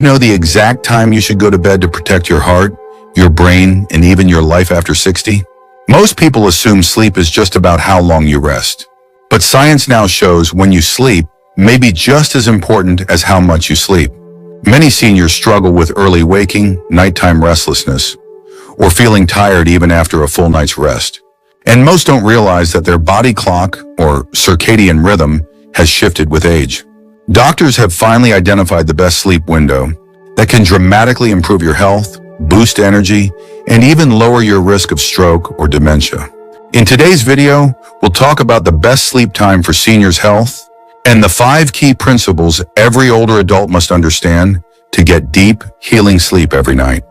Know the exact time you should go to bed to protect your heart, your brain, and even your life after 60? Most people assume sleep is just about how long you rest. But science now shows when you sleep may be just as important as how much you sleep. Many seniors struggle with early waking, nighttime restlessness, or feeling tired even after a full night's rest. And most don't realize that their body clock, or circadian rhythm, has shifted with age. Doctors have finally identified the best sleep window that can dramatically improve your health, boost energy, and even lower your risk of stroke or dementia. In today's video, we'll talk about the best sleep time for seniors' health and the 5 key principles every older adult must understand to get deep, healing sleep every night.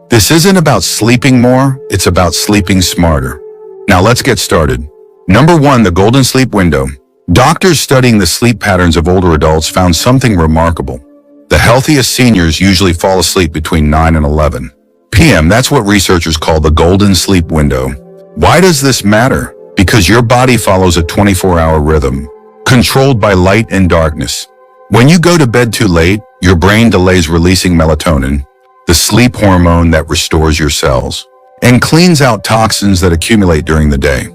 This isn't about sleeping more, it's about sleeping smarter. Now let's get started. Number 1, the golden sleep window. Doctors studying the sleep patterns of older adults found something remarkable. The healthiest seniors usually fall asleep between 9 and 11 p.m. That's what researchers call the golden sleep window. Why does this matter? Because your body follows a 24-hour rhythm, controlled by light and darkness. When you go to bed too late, your brain delays releasing melatonin, the sleep hormone that restores your cells, and cleans out toxins that accumulate during the day.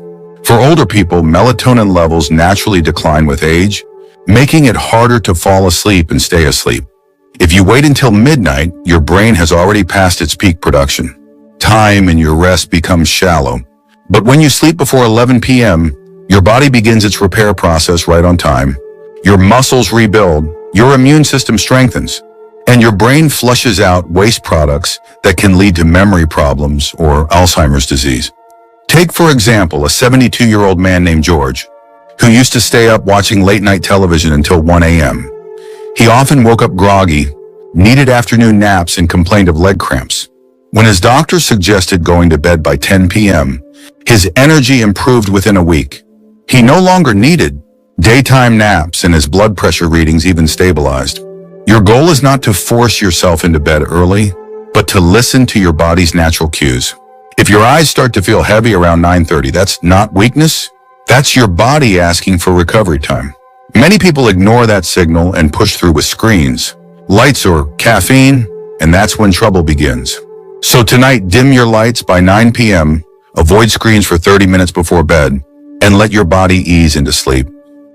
For older people, melatonin levels naturally decline with age, making it harder to fall asleep and stay asleep. If you wait until midnight, your brain has already passed its peak production. Time and your rest becomes shallow. But when you sleep before 11 p.m., your body begins its repair process right on time. Your muscles rebuild, your immune system strengthens, and your brain flushes out waste products that can lead to memory problems or Alzheimer's disease. Take, for example, a 72-year-old man named George, who used to stay up watching late-night television until 1 a.m. He often woke up groggy, needed afternoon naps, and complained of leg cramps. When his doctor suggested going to bed by 10 p.m., his energy improved within a week. He no longer needed daytime naps, and his blood pressure readings even stabilized. Your goal is not to force yourself into bed early, but to listen to your body's natural cues. If your eyes start to feel heavy around 9:30, that's not weakness. That's your body asking for recovery time. Many people ignore that signal and push through with screens, lights, or caffeine, and that's when trouble begins. So tonight, dim your lights by 9 p.m., avoid screens for 30 minutes before bed, and let your body ease into sleep.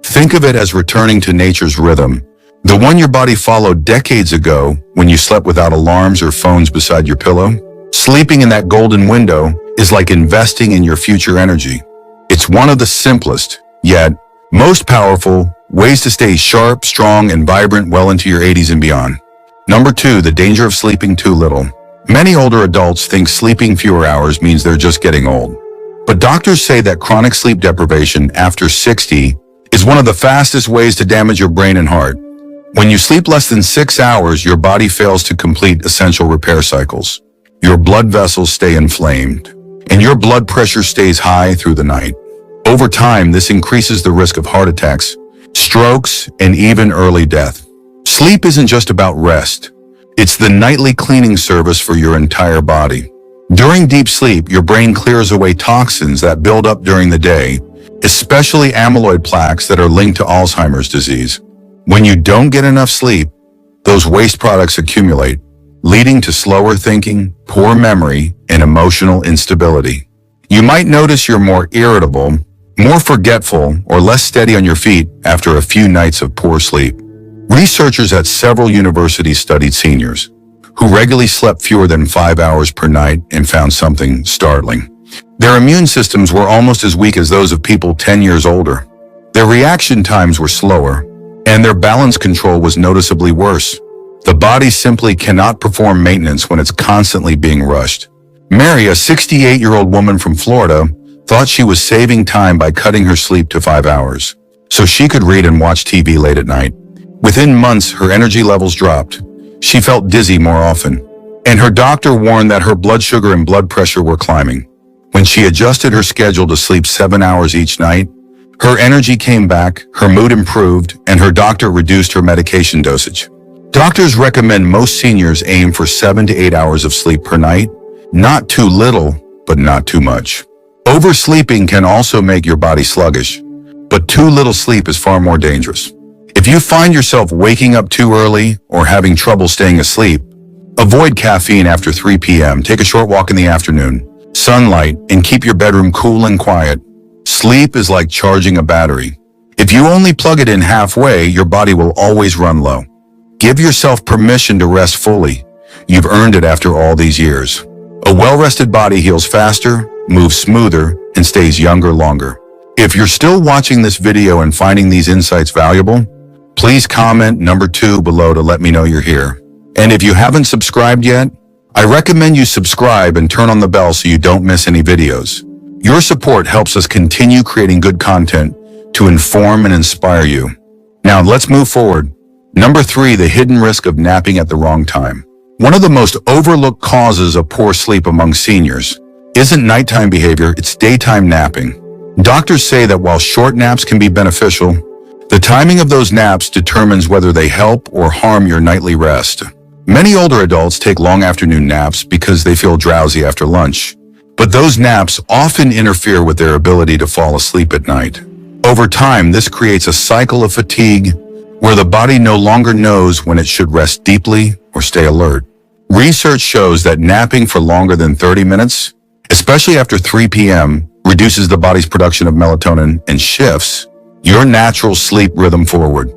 Think of it as returning to nature's rhythm, the one your body followed decades ago when you slept without alarms or phones beside your pillow. Sleeping in that golden window is like investing in your future energy. It's one of the simplest, yet most powerful, ways to stay sharp, strong, and vibrant well into your 80s and beyond. Number 2, the danger of sleeping too little. Many older adults think sleeping fewer hours means they're just getting old. But doctors say that chronic sleep deprivation after 60 is one of the fastest ways to damage your brain and heart. When you sleep less than 6 hours, your body fails to complete essential repair cycles. Your blood vessels stay inflamed, and your blood pressure stays high through the night. Over time, this increases the risk of heart attacks, strokes, and even early death. Sleep isn't just about rest. It's the nightly cleaning service for your entire body. During deep sleep, your brain clears away toxins that build up during the day, especially amyloid plaques that are linked to Alzheimer's disease. When you don't get enough sleep, those waste products accumulate, leading to slower thinking, poor memory, and emotional instability. You might notice you're more irritable, more forgetful, or less steady on your feet after a few nights of poor sleep. Researchers at several universities studied seniors who regularly slept fewer than 5 hours per night and found something startling. Their immune systems were almost as weak as those of people 10 years older. Their reaction times were slower, and their balance control was noticeably worse. The body simply cannot perform maintenance when it's constantly being rushed. Mary, a 68-year-old woman from Florida, thought she was saving time by cutting her sleep to 5 hours, so she could read and watch TV late at night. Within months, her energy levels dropped. She felt dizzy more often, and her doctor warned that her blood sugar and blood pressure were climbing. When she adjusted her schedule to sleep 7 hours each night, her energy came back, her mood improved, and her doctor reduced her medication dosage. Doctors recommend most seniors aim for 7 to 8 hours of sleep per night. Not too little, but not too much. Oversleeping can also make your body sluggish, but too little sleep is far more dangerous. If you find yourself waking up too early or having trouble staying asleep, avoid caffeine after 3 p.m. Take a short walk in the afternoon, sunlight, and keep your bedroom cool and quiet. Sleep is like charging a battery. If you only plug it in halfway, your body will always run low. Give yourself permission to rest fully. You've earned it after all these years. A well-rested body heals faster, moves smoother, and stays younger longer. If you're still watching this video and finding these insights valuable, please comment number 2 below to let me know you're here. And if you haven't subscribed yet, I recommend you subscribe and turn on the bell so you don't miss any videos. Your support helps us continue creating good content to inform and inspire you. Now let's move forward. Number 3, the hidden risk of napping at the wrong time. One of the most overlooked causes of poor sleep among seniors isn't nighttime behavior, it's daytime napping. Doctors say that while short naps can be beneficial, the timing of those naps determines whether they help or harm your nightly rest. Many older adults take long afternoon naps because they feel drowsy after lunch, but those naps often interfere with their ability to fall asleep at night. Over time, this creates a cycle of fatigue where the body no longer knows when it should rest deeply or stay alert. Research shows that napping for longer than 30 minutes, especially after 3 p.m., reduces the body's production of melatonin and shifts your natural sleep rhythm forward.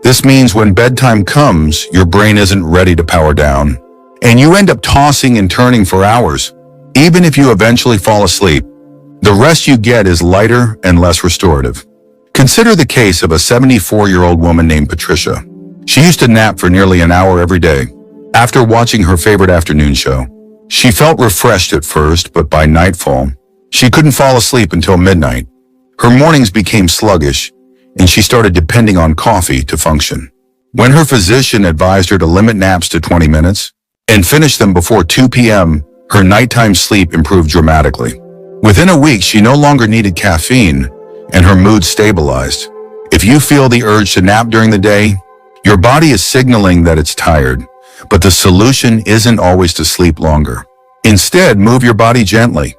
This means when bedtime comes, your brain isn't ready to power down, and you end up tossing and turning for hours. Even if you eventually fall asleep, the rest you get is lighter and less restorative. Consider the case of a 74-year-old woman named Patricia. She used to nap for nearly an hour every day. After watching her favorite afternoon show, she felt refreshed at first, but by nightfall, she couldn't fall asleep until midnight. Her mornings became sluggish, and she started depending on coffee to function. When her physician advised her to limit naps to 20 minutes and finish them before 2 p.m., her nighttime sleep improved dramatically. Within a week, she no longer needed caffeine, and her mood stabilized. If you feel the urge to nap during the day, your body is signaling that it's tired, but the solution isn't always to sleep longer. Instead, move your body gently.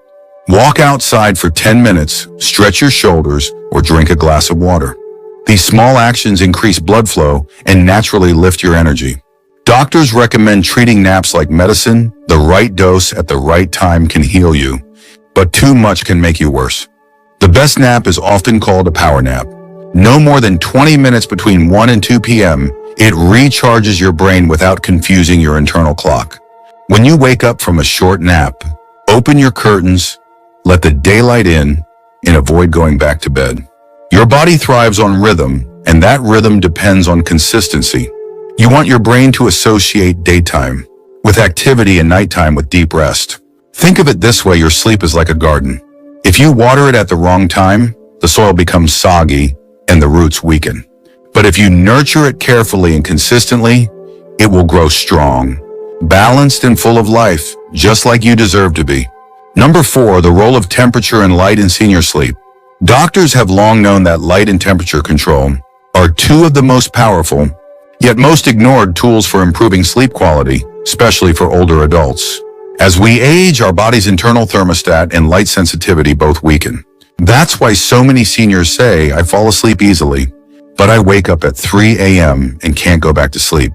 Walk outside for 10 minutes, stretch your shoulders, or drink a glass of water. These small actions increase blood flow and naturally lift your energy. Doctors recommend treating naps like medicine. The right dose at the right time can heal you, but too much can make you worse. The best nap is often called a power nap. No more than 20 minutes between 1 and 2 p.m., it recharges your brain without confusing your internal clock. When you wake up from a short nap, open your curtains, let the daylight in, and avoid going back to bed. Your body thrives on rhythm, and that rhythm depends on consistency. You want your brain to associate daytime with activity and nighttime with deep rest. Think of it this way, your sleep is like a garden. If you water it at the wrong time, the soil becomes soggy and the roots weaken. But if you nurture it carefully and consistently, it will grow strong, balanced and full of life, just like you deserve to be. Number 4, the role of temperature and light in senior sleep. Doctors have long known that light and temperature control are two of the most powerful, yet most ignored tools for improving sleep quality, especially for older adults. As we age, our body's internal thermostat and light sensitivity both weaken. That's why so many seniors say, I fall asleep easily, but I wake up at 3 a.m. and can't go back to sleep.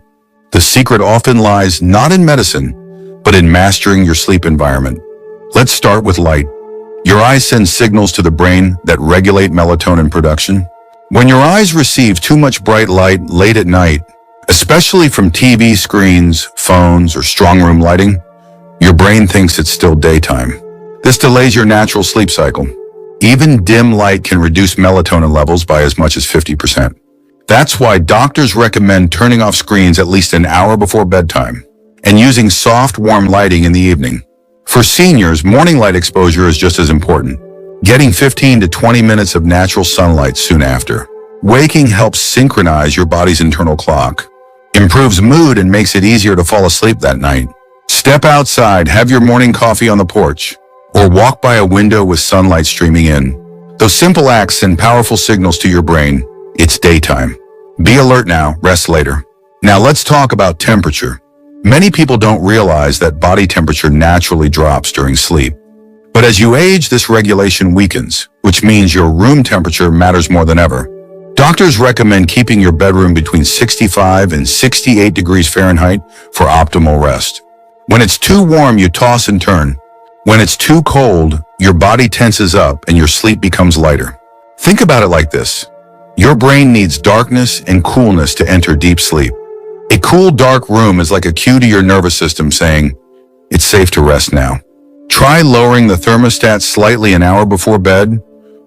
The secret often lies not in medicine, but in mastering your sleep environment. Let's start with light. Your eyes send signals to the brain that regulate melatonin production. When your eyes receive too much bright light late at night, especially from TV screens, phones, or strong room lighting, your brain thinks it's still daytime. This delays your natural sleep cycle. Even dim light can reduce melatonin levels by as much as 50%. That's why doctors recommend turning off screens at least an hour before bedtime and using soft, warm lighting in the evening. For seniors, morning light exposure is just as important. Getting 15 to 20 minutes of natural sunlight soon after. Waking helps synchronize your body's internal clock, improves mood, and makes it easier to fall asleep that night. Step outside, have your morning coffee on the porch, or walk by a window with sunlight streaming in. Those simple acts send powerful signals to your brain. It's daytime. Be alert now, rest later. Now let's talk about temperature. Many people don't realize that body temperature naturally drops during sleep. But as you age, this regulation weakens, which means your room temperature matters more than ever. Doctors recommend keeping your bedroom between 65 and 68 degrees Fahrenheit for optimal rest. When it's too warm, you toss and turn. When it's too cold, your body tenses up and your sleep becomes lighter. Think about it like this. Your brain needs darkness and coolness to enter deep sleep. A cool, dark room is like a cue to your nervous system saying, it's safe to rest now. Try lowering the thermostat slightly an hour before bed,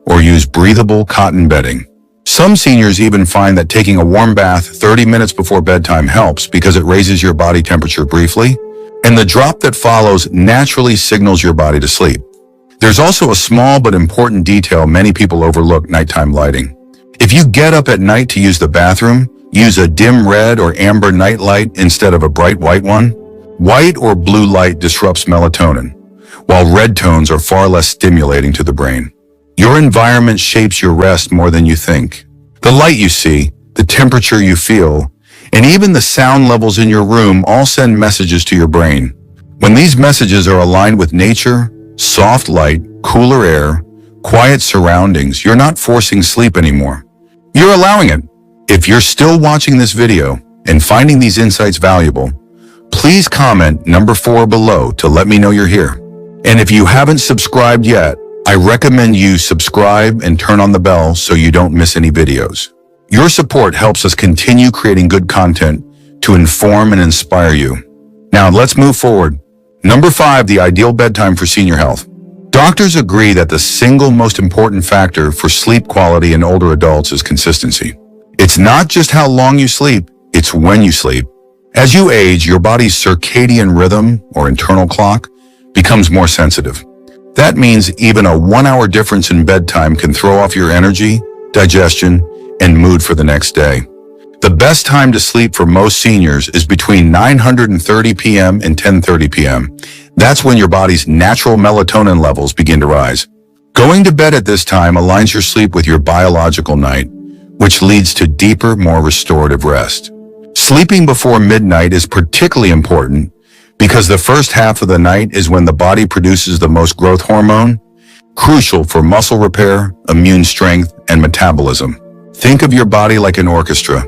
or use breathable cotton bedding. Some seniors even find that taking a warm bath 30 minutes before bedtime helps because it raises your body temperature briefly, and the drop that follows naturally signals your body to sleep. There's also a small but important detail many people overlook: nighttime lighting. If you get up at night to use the bathroom, use a dim red or amber night light instead of a bright white one. White or blue light disrupts melatonin, while red tones are far less stimulating to the brain. Your environment shapes your rest more than you think. The light you see, the temperature you feel, and even the sound levels in your room all send messages to your brain. When these messages are aligned with nature, soft light, cooler air, quiet surroundings, you're not forcing sleep anymore. You're allowing it. If you're still watching this video and finding these insights valuable, please comment number 4 below to let me know you're here. And if you haven't subscribed yet, I recommend you subscribe and turn on the bell so you don't miss any videos. Your support helps us continue creating good content to inform and inspire you. Now let's move forward. Number 5, the ideal bedtime for senior health. Doctors agree that the single most important factor for sleep quality in older adults is consistency. It's not just how long you sleep, it's when you sleep. As you age, your body's circadian rhythm, or internal clock, becomes more sensitive. That means even a 1-hour difference in bedtime can throw off your energy, digestion, and mood for the next day. The best time to sleep for most seniors is between 9:30 p.m. and 10:30 p.m. That's when your body's natural melatonin levels begin to rise. Going to bed at this time aligns your sleep with your biological night, which leads to deeper, more restorative rest. Sleeping before midnight is particularly important because the first half of the night is when the body produces the most growth hormone, crucial for muscle repair, immune strength, and metabolism. Think of your body like an orchestra.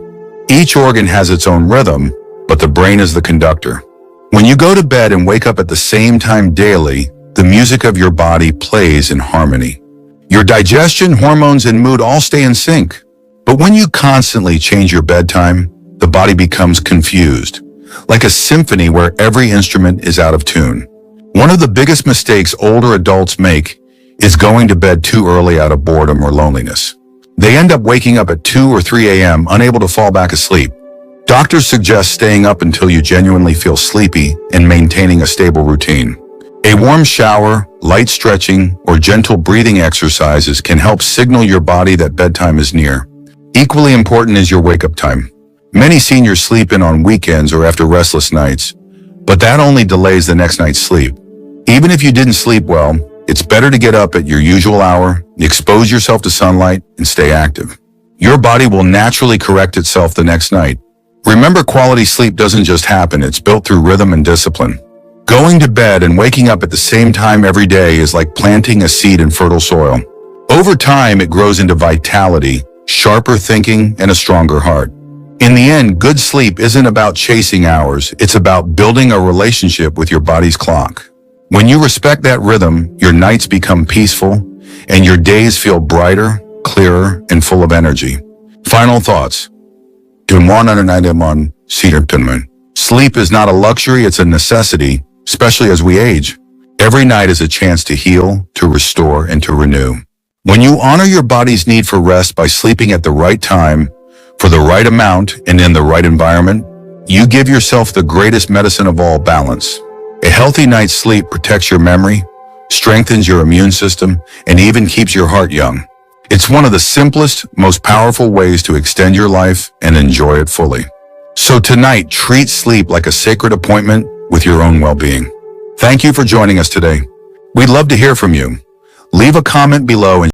Each organ has its own rhythm, but the brain is the conductor. When you go to bed and wake up at the same time daily, the music of your body plays in harmony. Your digestion, hormones, and mood all stay in sync. But when you constantly change your bedtime, the body becomes confused, like a symphony where every instrument is out of tune. One of the biggest mistakes older adults make is going to bed too early out of boredom or loneliness. They end up waking up at 2 or 3 a.m. unable to fall back asleep. Doctors suggest staying up until you genuinely feel sleepy and maintaining a stable routine. A warm shower, light stretching, or gentle breathing exercises can help signal your body that bedtime is near. Equally important is your wake-up time. Many seniors sleep in on weekends or after restless nights, but that only delays the next night's sleep. Even if you didn't sleep well, it's better to get up at your usual hour, expose yourself to sunlight, and stay active. Your body will naturally correct itself the next night. Remember, quality sleep doesn't just happen, it's built through rhythm and discipline. Going to bed and waking up at the same time every day is like planting a seed in fertile soil. Over time, it grows into vitality, sharper thinking, and a stronger heart. In the end, good sleep isn't about chasing hours, it's about building a relationship with your body's clock. When you respect that rhythm, your nights become peaceful, and your days feel brighter, clearer, and full of energy. Final thoughts. Sleep is not a luxury, it's a necessity, especially as we age. Every night is a chance to heal, to restore, and to renew. When you honor your body's need for rest by sleeping at the right time, for the right amount, and in the right environment, you give yourself the greatest medicine of all: balance. A healthy night's sleep protects your memory, strengthens your immune system, and even keeps your heart young. It's one of the simplest, most powerful ways to extend your life and enjoy it fully. So tonight, treat sleep like a sacred appointment with your own well-being. Thank you for joining us today. We'd love to hear from you. Leave a comment below and